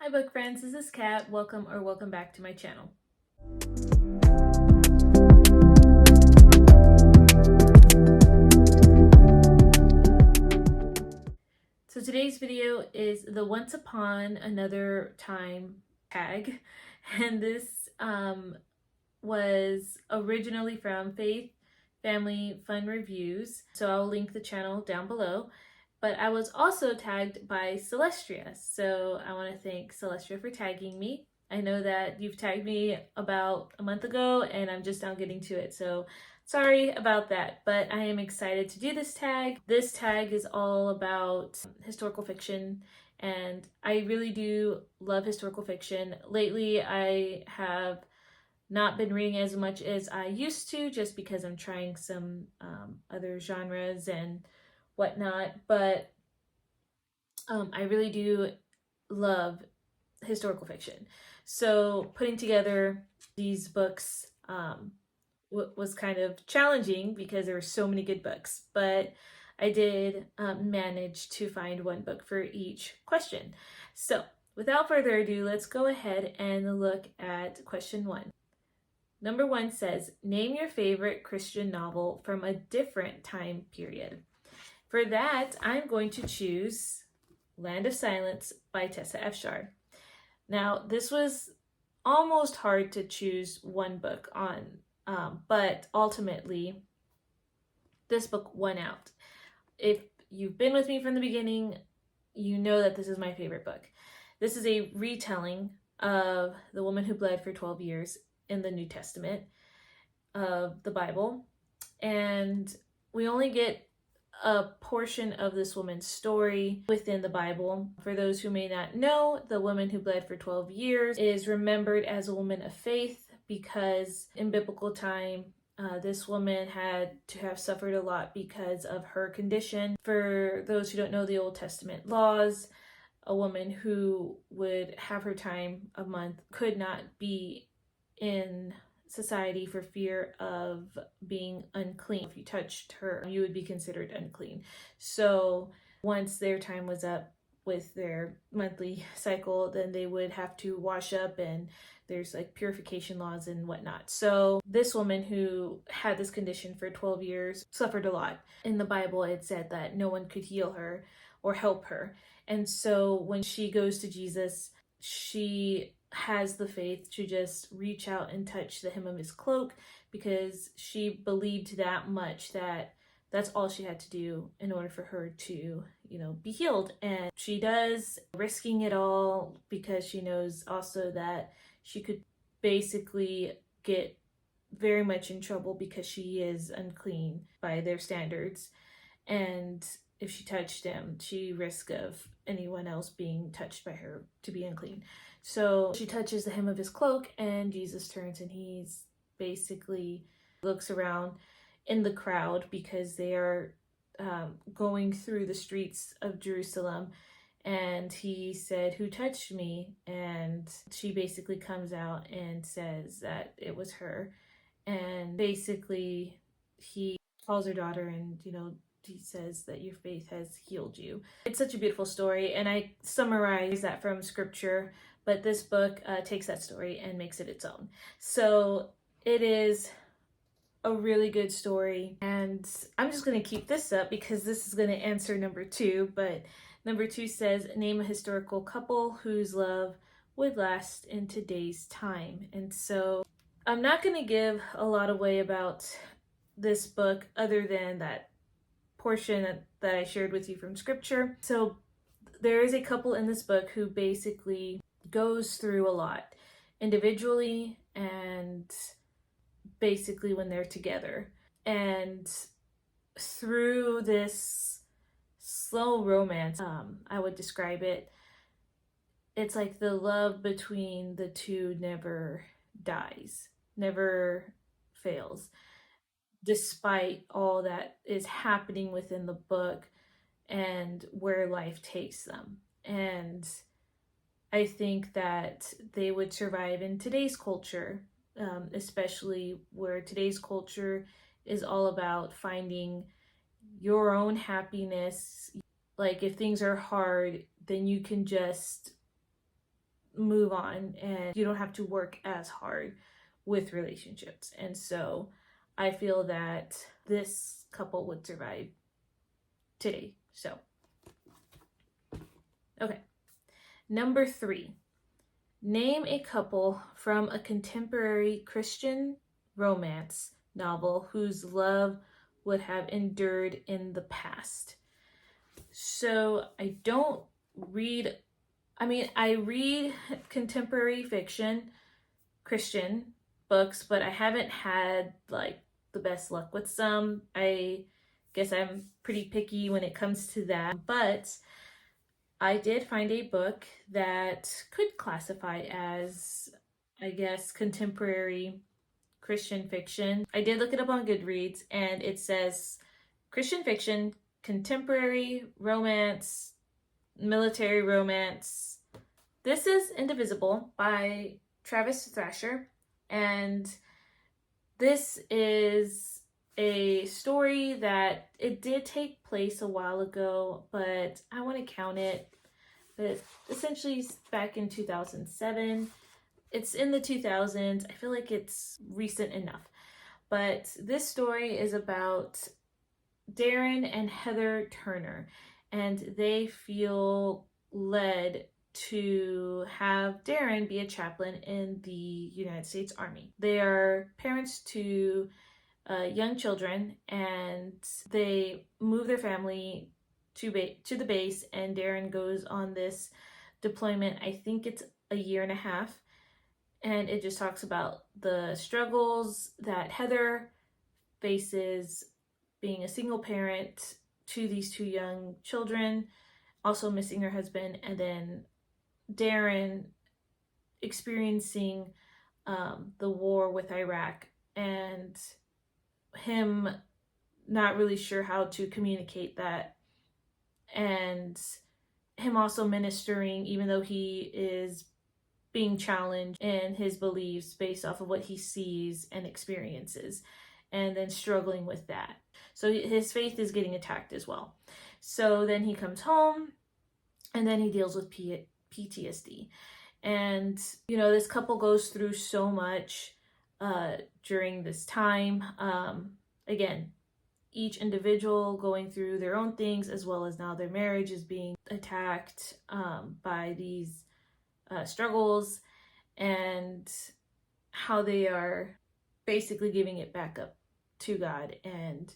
Hi book friends, this is Kat. Welcome back to my channel. So today's video is the Once Upon Another Time tag, and this was originally from Faith Family Fun Reviews, so I'll link the channel down below. But I was also tagged by Celestria, so I want to thank Celestria for tagging me. I know that you've tagged me about a month ago and I'm just now getting to it, so sorry about that, but I am excited to do this tag. This tag is all about historical fiction, and I really do love historical fiction. Lately, I have not been reading as much as I used to just because I'm trying some other genres and whatnot, but I really do love historical fiction. So putting together these books was kind of challenging because there were so many good books, but I did manage to find one book for each question. So without further ado, let's go ahead and look at question 1. Number 1 says, name your favorite Christian novel from a different time period. For that, I'm going to choose Land of Silence by Tessa Afshar. Now, this was almost hard to choose one book on, but ultimately, this book won out. If you've been with me from the beginning, you know that this is my favorite book. This is a retelling of the woman who bled for 12 years in the New Testament of the Bible, and we only get a portion of this woman's story within the Bible. For those who may not know, the woman who bled for 12 years is remembered as a woman of faith because in biblical time, this woman had to have suffered a lot because of her condition. For those who don't know the Old Testament laws, a woman who would have her time a month could not be in society for fear of being unclean. If you touched her, you would be considered unclean. So once their time was up with their monthly cycle, then they would have to wash up, and there's like purification laws and whatnot. So this woman who had this condition for 12 years suffered a lot. In the Bible, it said that no one could heal her or help her. And so when she goes to Jesus, she has the faith to just reach out and touch the hem of his cloak because she believed that much that that's all she had to do in order for her to, be healed. And she does, risking it all because she knows also that she could basically get very much in trouble because she is unclean by their standards. And if she touched him, she risked of anyone else being touched by her to be unclean. So she touches the hem of his cloak, and Jesus turns and he's basically looks around in the crowd because they are going through the streets of Jerusalem, and he said, "Who touched me?" And she basically comes out and says that it was her, and basically he calls her daughter, and he says that your faith has healed you. It's such a beautiful story, and I summarize that from scripture, but this book takes that story and makes it its own. So it is a really good story, and I'm just going to keep this up because this is going to answer number 2, but number 2 says, name a historical couple whose love would last in today's time. And so I'm not going to give a lot away about this book other than that portion that I shared with you from scripture. So there is a couple in this book who basically goes through a lot individually and basically when they're together. And through this slow romance, I would describe it, it's like the love between the two never dies, never fails, despite all that is happening within the book and where life takes them. And I think that they would survive in today's culture, especially where today's culture is all about finding your own happiness. Like if things are hard, then you can just move on and you don't have to work as hard with relationships. And so I feel that this couple would survive today. So, okay. Number 3, name a couple from a contemporary Christian romance novel whose love would have endured in the past. So I don't read, I read contemporary fiction, Christian books, but I haven't had like the best luck with some. I guess I'm pretty picky when it comes to that, but I did find a book that could classify as, I guess, contemporary Christian fiction. I did look it up on Goodreads and it says Christian fiction, contemporary romance, military romance. This is Indivisible by Travis Thrasher, and this is a story that it did take place a while ago, but I want to count it. But essentially back in 2007. It's in the 2000s. I feel like it's recent enough. But this story is about Darren and Heather Turner, and they feel led to have Darren be a chaplain in the United States Army. They are parents to young children, and they move their family to the base, and Darren goes on this deployment. I think it's a year and a half, and it just talks about the struggles that Heather faces being a single parent to these 2 young children, also missing her husband, and then Darren experiencing the war with Iraq and him not really sure how to communicate that, and him also ministering even though he is being challenged in his beliefs based off of what he sees and experiences, and then struggling with that. So his faith is getting attacked as well. So then he comes home and then he deals with PTSD. And, this couple goes through so much during this time. Again, each individual going through their own things, as well as now their marriage is being attacked by these struggles, and how they are basically giving it back up to God and,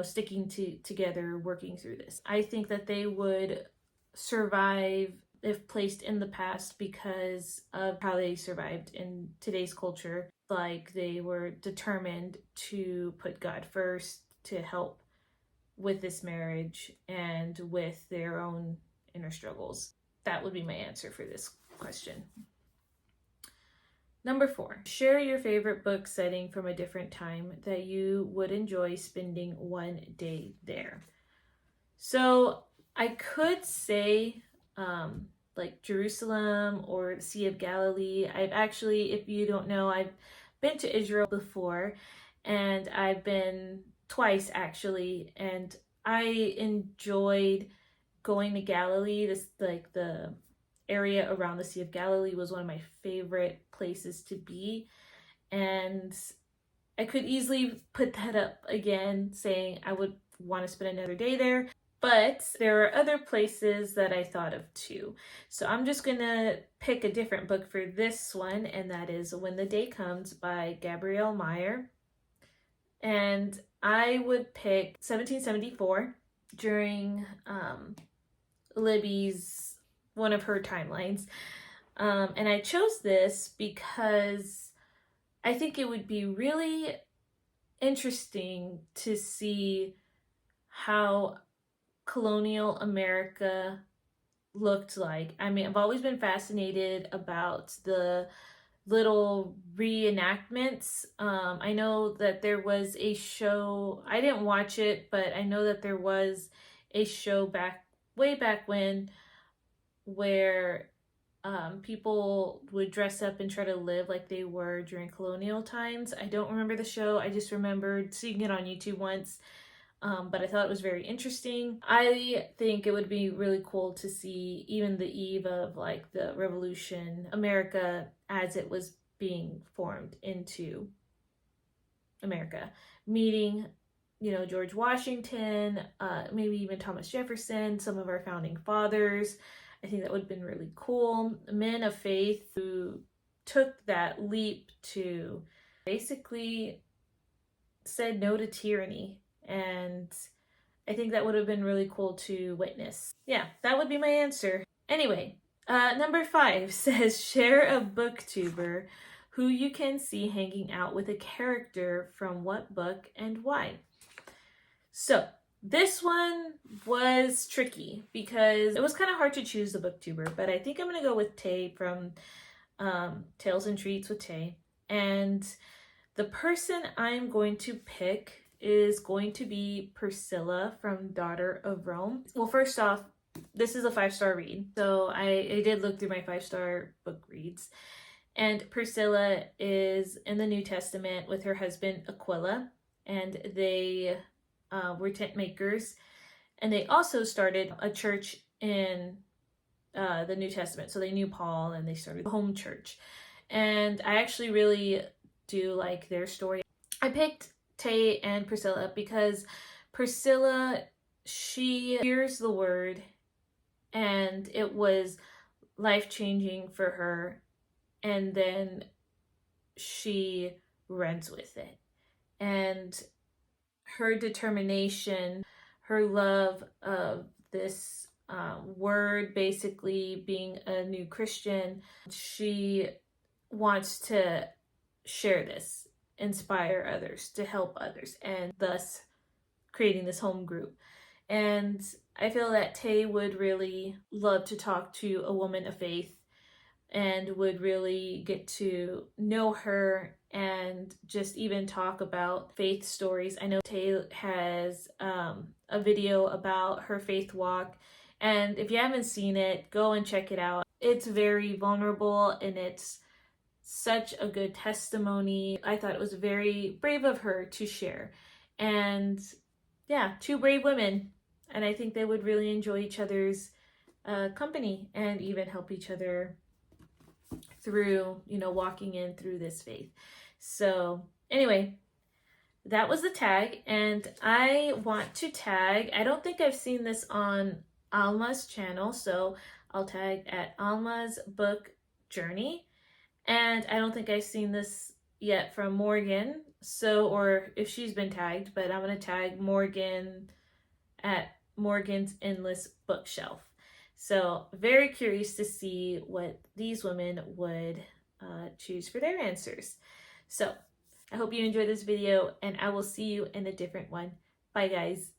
sticking together, working through this. I think that they would survive if placed in the past because of how they survived in today's culture. Like, they were determined to put God first to help with this marriage and with their own inner struggles. That would be my answer for this question. Number 4, share your favorite book setting from a different time that you would enjoy spending one day there. So I could say like Jerusalem or the Sea of Galilee. I've actually, if you don't know, I've been to Israel before, and I've been twice actually, and I enjoyed going to Galilee. This, like, the area around the Sea of Galilee was one of my favorite places to be, and I could easily put that up again, saying I would want to spend another day there. But there are other places that I thought of too. So I'm just gonna pick a different book for this one, and that is When the Day Comes by Gabrielle Meyer. And I would pick 1774 during Libby's, one of her timelines. And I chose this because I think it would be really interesting to see how colonial America looked like. I've always been fascinated about the little reenactments. I know that there was a show, I didn't watch it, but I know that there was a show way back when, where people would dress up and try to live like they were during colonial times. I don't remember the show. I just remembered seeing it on YouTube once. but I thought it was very interesting. I think it would be really cool to see even the eve of like the revolution, America as it was being formed into America, meeting, you know, George Washington, maybe even Thomas Jefferson, some of our founding fathers. I think that would have been really cool. Men of faith who took that leap to basically said no to tyranny. And I think that would have been really cool to witness. Yeah, that would be my answer. Anyway, number 5 says share a booktuber who you can see hanging out with a character from what book and why. So this one was tricky because it was kind of hard to choose the booktuber, but I think I'm going to go with Tay from Tales and Treats with Tay. And the person I'm going to pick is going to be Priscilla from Daughter of Rome. Well, first off, this is a 5-star read. So I did look through my 5-star book reads. And Priscilla is in the New Testament with her husband Aquila, and they were tent makers. And they also started a church in the New Testament. So they knew Paul and they started a home church. And I actually really do like their story. I picked Tay and Priscilla because Priscilla, she hears the word and it was life-changing for her, and then she runs with it. And her determination, her love of this word, basically being a new Christian, she wants to share this, inspire others, to help others, and thus creating this home group. And I feel that Tay would really love to talk to a woman of faith and would really get to know her and just even talk about faith stories. I know Tay has a video about her faith walk, and if you haven't seen it, go and check it out. It's very vulnerable and it's such a good testimony. I thought it was very brave of her to share. And yeah, 2 brave women. And I think they would really enjoy each other's company and even help each other through, you know, walking in through this faith. So anyway, that was the tag. And I want to tag, I don't think I've seen this on Alma's channel, so I'll tag at Alma's Book Journey. And I don't think I've seen this yet from Morgan, so, or if she's been tagged, but I'm going to tag Morgan at Morgan's Endless Bookshelf. So very curious to see what these women would choose for their answers. So I hope you enjoyed this video, and I will see you in a different one. Bye, guys.